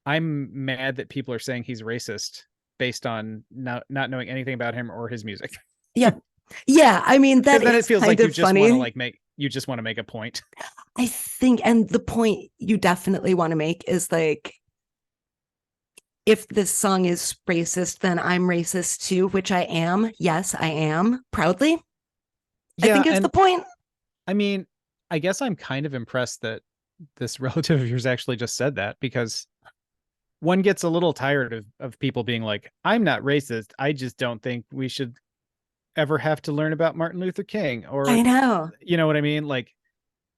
I'm mad that people are saying he's racist based on not knowing anything about him or his music. Yeah. Yeah. I mean, that then is it feels kind like of funny. You just want to make a point. I think, and the point you definitely want to make is like, if this song is racist, then I'm racist too, which I am. Yes, I am. Proudly. Yeah, I think is the point. I mean, I guess I'm kind of impressed that this relative of yours actually just said that, because one gets a little tired of people being like, I'm not racist. I just don't think we should ever have to learn about Martin Luther King. Or, I know. You know what I mean? Like,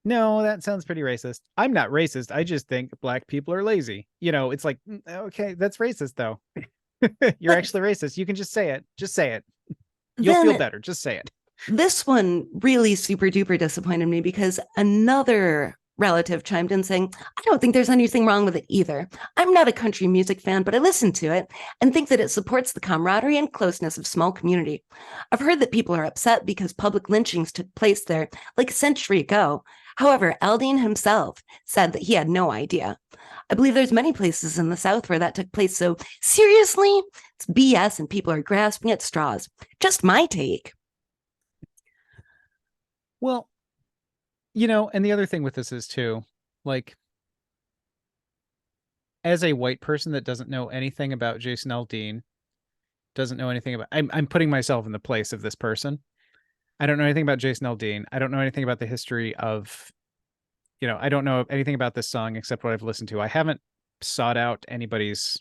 no, that sounds pretty racist. I'm not racist. I just think black people are lazy. It's like, okay, that's racist though. You're actually racist. You can just say it. Just say it. You'll feel better. Just say it. This one really super duper disappointed me because another relative chimed in saying, I don't think there's anything wrong with it either. I'm not a country music fan, but I listen to it and think that it supports the camaraderie and closeness of small community. I've heard that people are upset because public lynchings took place there like a century ago. However, Aldean himself said that he had no idea. I believe there's many places in the South where that took place. So seriously, It's BS and people are grasping at straws. Just my take. Well, and the other thing with this is too, like, as a white person that doesn't know anything about Jason Aldean, doesn't know anything about, I'm putting myself in the place of this person. I don't know anything about Jason Aldean. I don't know anything about the history of, I don't know anything about this song except what I've listened to. I haven't sought out anybody's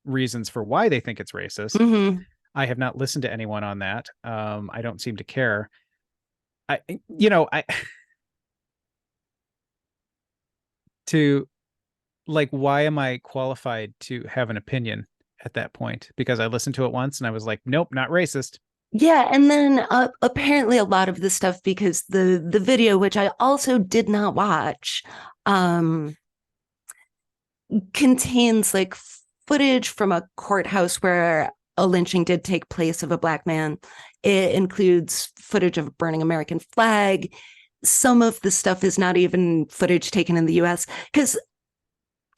reasons for why they think it's racist. Mm-hmm. I have not listened to anyone on that. I don't seem to care. I, you know, I to like, why am I qualified to have an opinion at that point? Because I listened to it once and I was like, nope, not racist. Yeah, and then apparently a lot of the stuff because the video, which I also did not watch, um, contains like footage from a courthouse where a lynching did take place of a Black man. It includes footage of a burning American flag. Some of the stuff is not even footage taken in the US, because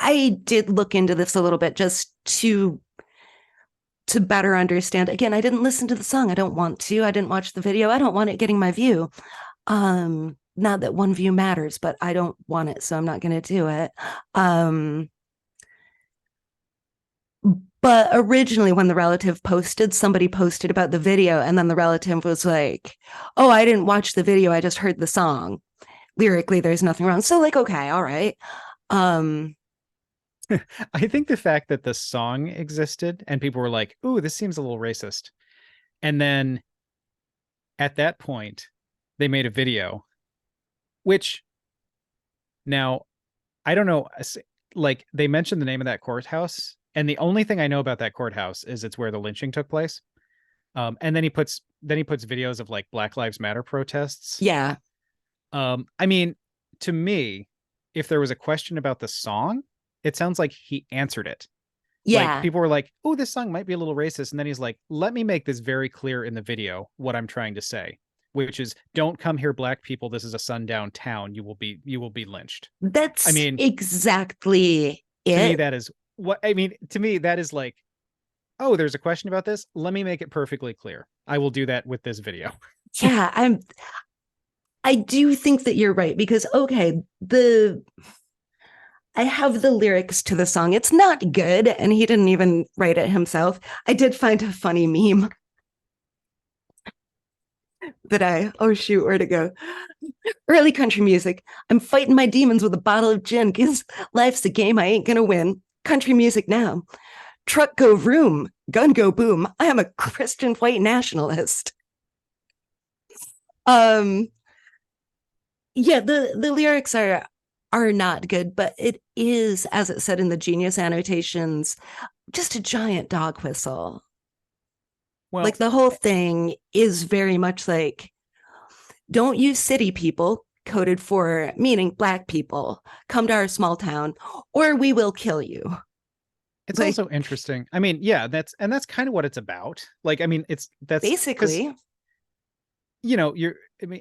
I did look into this a little bit just to better understand. Again, I didn't listen to the song. I don't want to. I didn't watch the video. I don't want it getting my view. Not that one view matters, but I don't want it, so I'm not going to do it. But originally, when the relative posted, somebody posted about the video, and then the relative was like, "Oh, I didn't watch the video. I just heard the song. Lyrically, there's nothing wrong." So, like, okay, all right. I think the fact that the song existed and people were like, "Ooh, this seems a little racist," and then at that point, they made a video, which now I don't know. Like, they mentioned the name of that courthouse, and the only thing I know about that courthouse is it's where the lynching took place. And then he puts videos of like Black Lives Matter protests. Yeah. I mean, to me, if there was a question about the song, it sounds like he answered it. Like, Yeah. people were like, "Oh, this song might be a little racist," and then he's like, "Let me make this very clear in the video what I'm trying to say, which is, don't come here, Black people. This is a sundown town. You will be lynched." I That's mean, exactly to me, it. that is what I mean. To me, that is like, oh, there's a question about this. Let me make it perfectly clear. I will do that with this video. Yeah, I do think that you're right because okay, the I have the lyrics to the song. It's not good, and he didn't even write it himself. I did find a funny meme that oh shoot, where'd it go? Early country music. I'm fighting my demons with a bottle of gin because life's a game I ain't gonna win. Country music now. Truck go vroom, gun go boom. I am a Christian white nationalist. Um, yeah, the lyrics are not good, but it is, as it said in the Genius annotations, just a giant dog whistle. Well, Like the whole thing is very much like, don't use city people, coded for meaning Black people, come to our small town, or we will kill you. it's Like, also interesting. I mean, yeah, that's kind of what it's about. Like, I mean, that's because, basically, you're.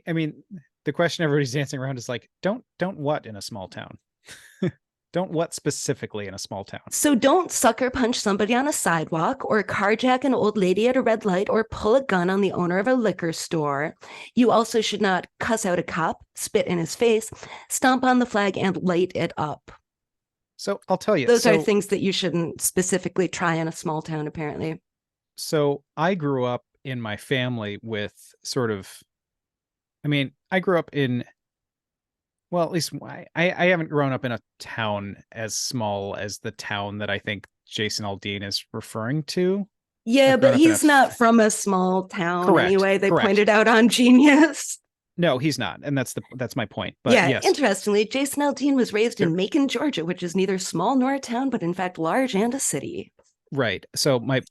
I mean, the question everybody's dancing around is like, don't what in a small town? Don't what specifically in a small town? so don't sucker punch somebody on a sidewalk or carjack an old lady at a red light or pull a gun on the owner of a liquor store. You also should not cuss out a cop, spit in his face, stomp on the flag, and light it up. So I'll tell you. Those are things that you shouldn't specifically try in a small town, apparently. So I grew up in my family with sort of, I mean, I grew up in, well, at least I haven't grown up in a town as small as the town that I think Jason Aldean is referring to. Yeah, I've grown but up in he's not from a small town correct, anyway. They correct. pointed out on Genius. No, he's not, and that's my point. But Yeah, yes, interestingly, Jason Aldean was raised there, in Macon, Georgia, which is neither small nor a town, but in fact large and a city. right. So my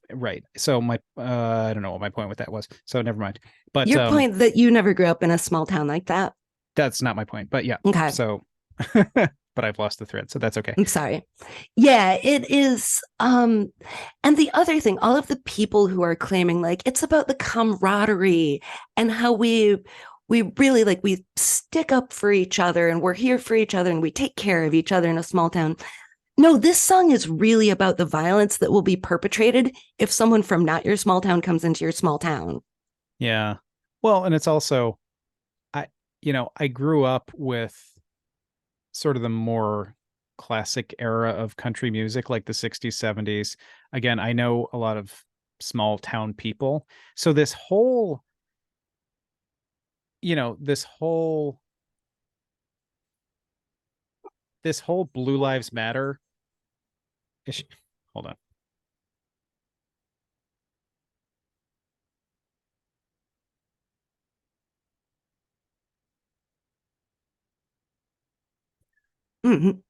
I don't know what my point with that was. So never mind. But Your point that you never grew up in a small town like that. that's not my point. But yeah. Okay. So but I've lost the thread, so that's okay. I'm sorry. Yeah, it is. And the other thing, all of the people who are claiming like it's about the camaraderie and how we really like we stick up for each other and we're here for each other and we take care of each other in a small town. No, this song is really about the violence that will be perpetrated if someone from not your small town comes into your small town. Yeah. Well, and it's also I I grew up with sort of the more classic era of country music, like the 60s, 70s. Again, I know a lot of small town people. So you know, this whole Blue Lives Matter issue. Hold on. Mhm.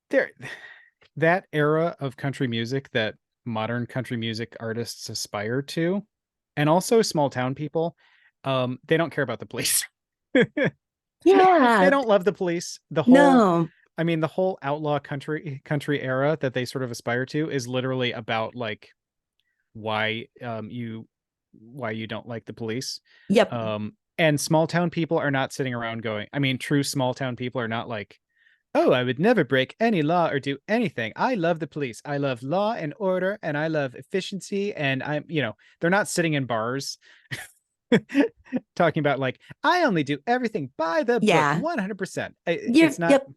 There that era of country music that modern country music artists aspire to, and also small town people, they don't care about the police. They Yeah, don't love the police. no. I mean, the whole outlaw country era that they sort of aspire to is literally about like why why you don't like the police. Yep. And small town people are not sitting around going, I mean, true small town people are not like, oh, I would never break any law or do anything. I love the police. I love law and order and I love efficiency. And they're not sitting in bars talking about like, I only do everything by the book Yeah. 100%. You're It's not. yep,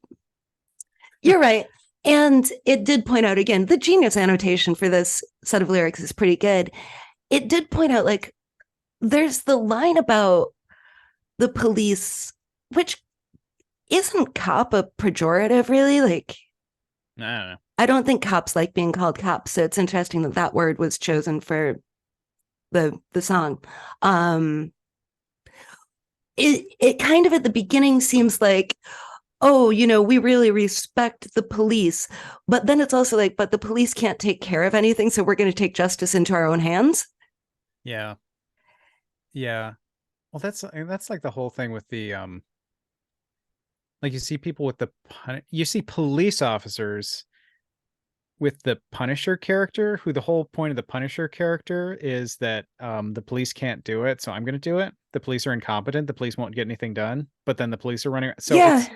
you're right. And it did point out again, the genius annotation for this set of lyrics is pretty good. It did point out like there's the line about the police, which isn't cop a pejorative really? Like I don't know. I don't think cops like being called cops, so it's interesting that that word was chosen for the song. Um it kind of at the beginning seems like, oh, we really respect the police, but then it's also like, but the police can't take care of anything, so we're going to take justice into our own hands. Yeah. Yeah. Well, that's like the whole thing with the like you see people with you see police officers with the Punisher character, who the whole point of the Punisher character is that the police can't do it, so I'm going to do it. The police are incompetent. The police won't get anything done, but then the police are running. So Yeah,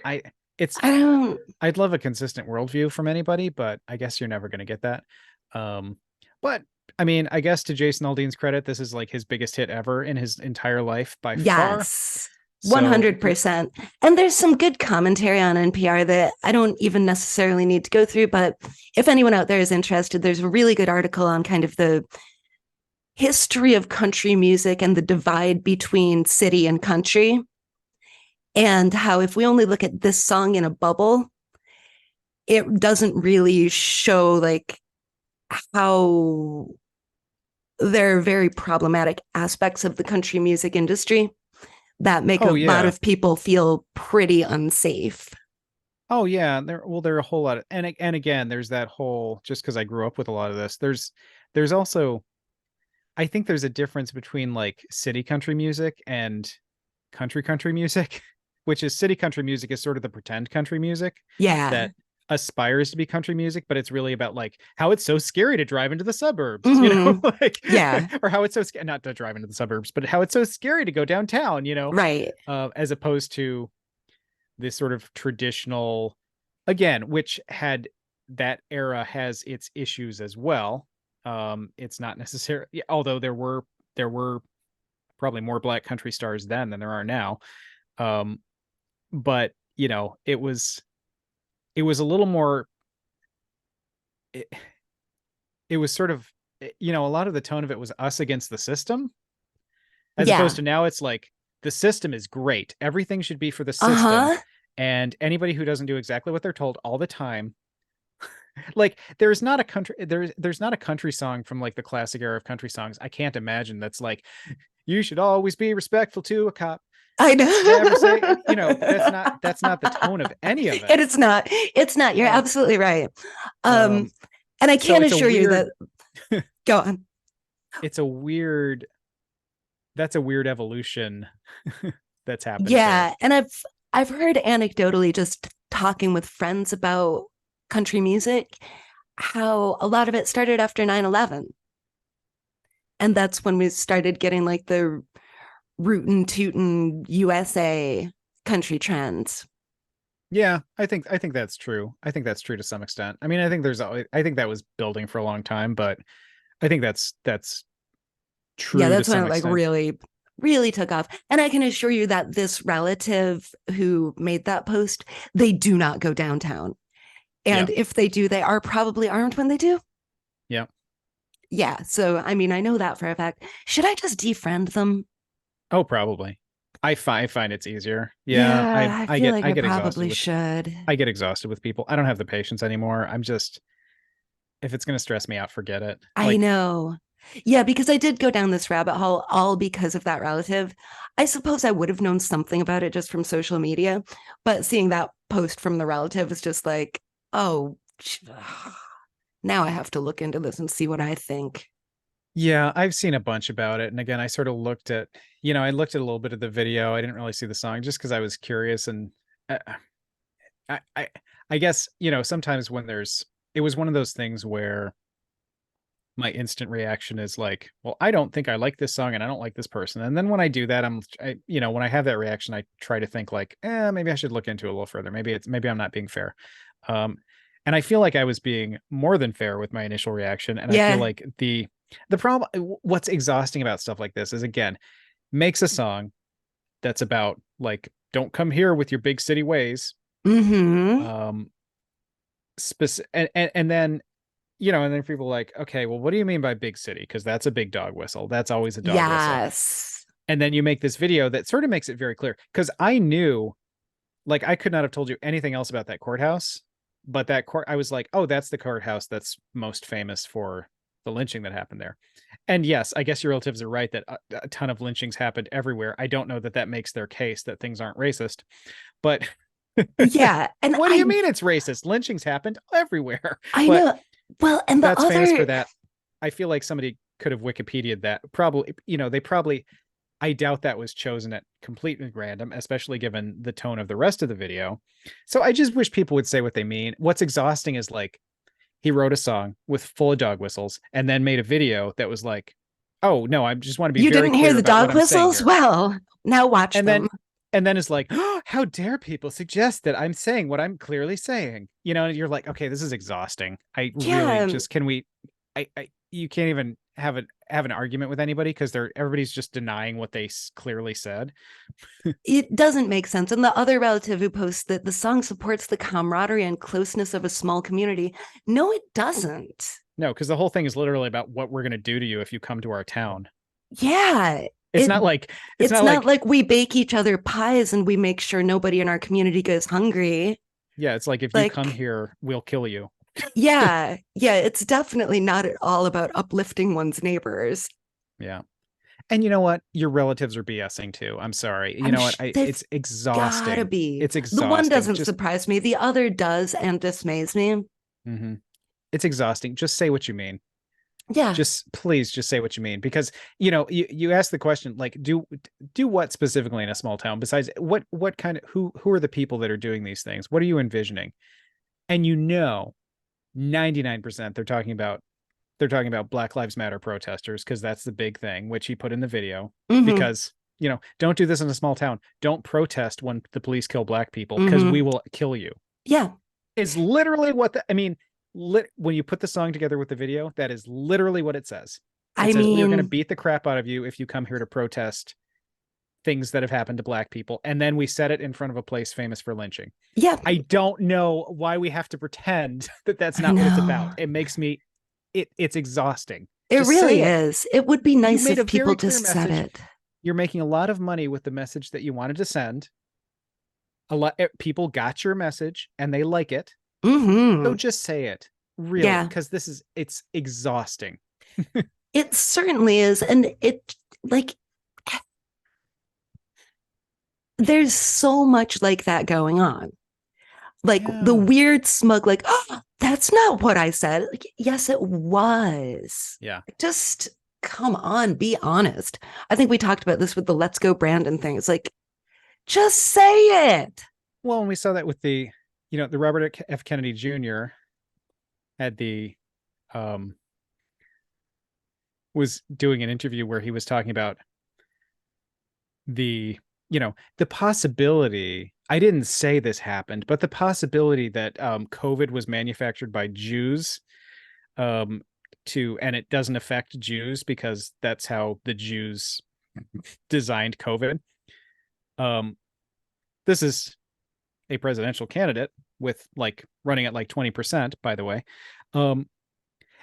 it's I don't. I'd love a consistent worldview from anybody, but I guess you're never going to get that. Um, but I mean, I guess to Jason Aldean's credit, this is like his biggest hit ever in his entire life by far. Yes, So 100%. And there's some good commentary on NPR that I don't even necessarily need to go through, but if anyone out there is interested, there's a really good article on kind of the history of country music and the divide between city and country, and how if we only look at this song in a bubble, it doesn't really show like how there are very problematic aspects of the country music industry that make a oh lot yeah. of people feel pretty unsafe. Oh yeah, there are a whole lot of, and again, there's that whole, just because I grew up with a lot of this, there's also, I think there's a difference between like city country music and country music, which is city country music is sort of the pretend country music Yeah. that aspires to be country music, but it's really about like how it's so scary to drive into the suburbs, Mm-hmm. like, Yeah. or how it's so not to drive into the suburbs, but how it's so scary to go downtown, Right. as opposed to this sort of traditional, again, which had, that era has its issues as well. It's not necessarily, although there were probably more black country stars then than there are now. Um, but it was a little more, it, it was sort of, a lot of the tone of it was us against the system, as opposed Yeah. to now it's like the system is great. Everything should be for the system. Uh-huh. And anybody who doesn't do exactly what they're told all the time, like there's not a country song from like the classic era of country songs I can't imagine that's like, you should always be respectful to a cop, I never say, know. that's not the tone of any of it. And it's not. It's not. You're uh absolutely right. Um, um And I So can it's a assure you weird that, go on. it's a weird that's a weird evolution that's happened there. Yeah. And I've heard anecdotally just talking with friends about country music, how a lot of it started after 9/11. And that's when we started getting like the rootin' tootin' USA country trends. Yeah, I think that's true. I think that's true to some extent. I mean, I think that was building for a long time, but I think that's Yeah, true to that's when some it like extent. really, really took off. And I can assure you that this relative who made that post, they do not go downtown. Yeah. And if they do, they are probably armed when they do. Yeah. Yeah. So, I mean, I know that for a fact. Should I just defriend them? Oh, probably. I find it's easier. Yeah, Yeah, I feel like I I get exhausted probably with should. I get exhausted with people. I don't have the patience anymore. I'm just if it's going to stress me out, forget it. I Like, know. Yeah, because I did go down this rabbit hole all because of that relative. I suppose I would have known something about it just from social media, but seeing that post from the relative was just like, oh, now I have to look into this and see what I think. yeah, I've seen a bunch about it. And again, I sort of looked at, I looked at a little bit of the video. I didn't really see the song just because I was curious. And uh, I, I, I guess, sometimes when it was one of those things where my instant reaction is like, well, I don't think I like this song and I don't like this person. And then when I do that, when I have that reaction, I try to think like, maybe I should look into it a little further. Maybe I'm not being fair. Um, and I feel like I was being more than fair with my initial reaction. And I feel Yeah. like the problem, what's exhausting about stuff like this is again, makes a song that's about like, don't come here with your big city ways. Mm-hmm. Um, and then and then people are like, okay, well, what do you mean by big city? Because that's a big dog whistle. That's always a dog whistle. Yes. And then you make this video that sort of makes it very clear. Because I knew, like, I could not have told you anything else about that courthouse, but I was like, oh, that's the courthouse that's most famous for the lynching that happened there. And yes, I guess your relatives are right that a ton of lynchings happened everywhere. I don't know that that makes their case that things aren't racist, but Yeah. And what do you mean it's racist? Lynchings happened everywhere. I But know. Well, and the that's famous for other, that. I feel like somebody could have Wikipedia'd that. Probably, they probably, I doubt that was chosen at completely random, especially given the tone of the rest of the video. So I just wish people would say what they mean. What's exhausting is like, he wrote a song with full of dog whistles and then made a video that was like, oh, no, I just want to be you very didn't hear clear the about what dog I'm saying whistles? here. Well, now watch And then, them. it's like, oh, how dare people suggest that I'm saying what I'm clearly saying? And you're like, okay, this is exhausting. I really Yeah. just can we you can't even have an argument with anybody because everybody's just denying what they clearly said. It doesn't make sense. And the other relative who posts that the song supports the camaraderie and closeness of a small community. No, it doesn't. No, because the whole thing is literally about what we're gonna do to you if you come to our town. Yeah. It's It not like it's it's not not like like we bake each other pies and we make sure nobody in our community goes hungry. yeah, it's like if you come Like, here, we'll kill you. yeah, yeah, it's definitely not at all about uplifting one's neighbors. Yeah. And you know what? Your relatives are BSing too. I'm sorry. You know what? They've It's gotta exhausting. be. It's The one exhausting. doesn't Just surprise me. The other does and dismays me. mhm. It's exhausting. Just say what you mean. Yeah. Just please just say what you mean because you ask the question like do what specifically in a small town besides what kind of who are the people that are doing these things? What are you envisioning? And 99% they're talking about Black Lives Matter protesters because that's the big thing, which he put in the video. Mm-hmm. Because, don't do this in a small town. Don't protest when the police kill black people because we Mm-hmm. will kill you. Yeah. Is literally I mean, when you put the song together with the video, that is literally what it says. It I says, we are going to mean, beat the crap out of you if you come here to protest things that have happened to black people. And then we set it in front of a place famous for lynching. yeah, I don't know why we have to pretend that that's I not what it's about. know. It makes me it's exhausting. It Just say really it. is. It would be You nice made a if people very clear just said message. it. You're making a lot of money with the message that you wanted to send. A lot people got your message and they like it. So Mm-hmm. just say it. Really, Yeah, because it's exhausting. it certainly is. And it, like, there's so much like that going on. Like the Yeah. weird smug, like, oh, that's not what I said. Like, yes, it was. Yeah. Just come on, be honest. I think we talked about this with the Let's Go Brandon thing. It's like, just say it. Well, and we saw that with the Robert F. Kennedy Jr. had um was doing an interview where he was talking about the the possibility. I didn't say this happened, but the possibility that COVID was manufactured by Jews, um and it doesn't affect Jews because that's how the Jews designed COVID. um this is a presidential candidate with like running at like 20%, by the way. um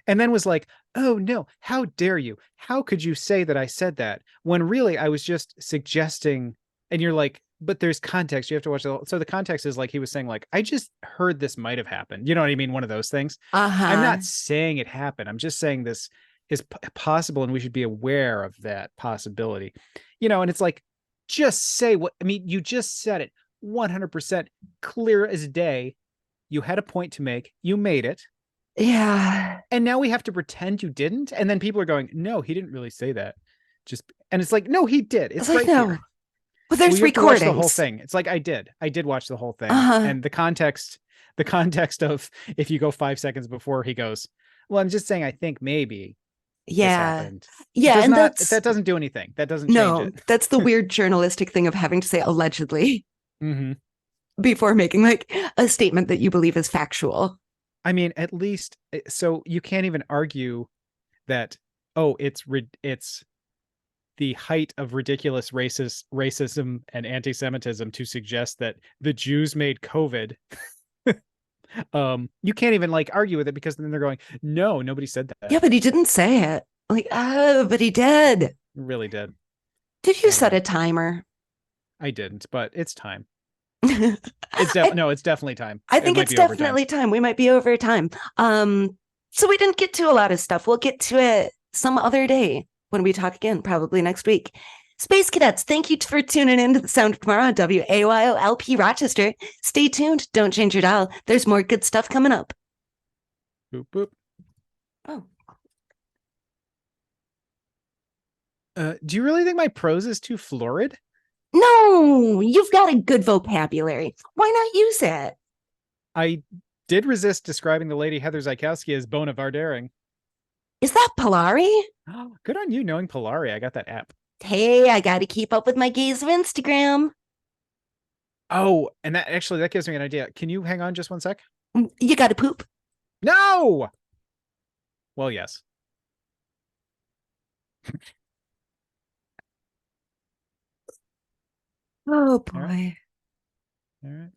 and then was like, oh no, how dare you, how could you say that I said that, when really I was just suggesting. And you're like, but there's context, you have to watch so the context is like, he was saying like, I just heard this might have happened, you know what I mean, one of those things. Uh I'm huh. not saying it happened, I'm just saying this is possible and we should be aware of that possibility. And it's like, just say what I mean, you just said it 100% clear as day. You had a point to make, you made it, Yeah. and now we have to pretend you didn't. And then people are going, no, he didn't really say that. Just And it's like, no, he did. It's It's like, right no. here. Well, Well, there's you have to watch the whole recordings. thing. It's like, I did watch the whole Uh thing. huh. And the context of, if you go 5 seconds before he goes, well, I'm just saying, I think maybe this Yeah. happened. Yeah. And That doesn't do anything. That doesn't change no, it. that's the weird journalistic thing of having to say allegedly Mm-hmm. before making like a statement that you believe is factual. I mean, at least, so you can't even argue that, oh, it's the height of ridiculous racism and anti-Semitism to suggest that the Jews made COVID. You can't even like argue with it, because then they're going, no, nobody said that. Yeah, but he didn't say it. Like, oh, but he did. Really did. Did you I don't set know. a timer? I didn't, but it's time. I, No, it's definitely time. I It think might it's be overtime. definitely time. We might be over time. So we didn't get to a lot of stuff. We'll get to it some other day when we talk again, probably next week. Space Cadets, thank you for tuning in to the Sound of Tomorrow on WAYOLP Rochester. Stay tuned. Don't change your dial. There's more good stuff coming up. Boop boop. Oh, Do you really think my prose is too florid? no, you've got a good vocabulary. Why not use it? I did resist describing the Lady Heather Zykowski as Bona Vardaring. Is that Polari? Oh, good on you knowing Polari. I got that app. Hey, I got to keep up with my gaze of Instagram. Oh, and that gives me an idea. Can you hang on just 1 sec? You got to poop. No. Well, yes. Oh All right. boy. All right.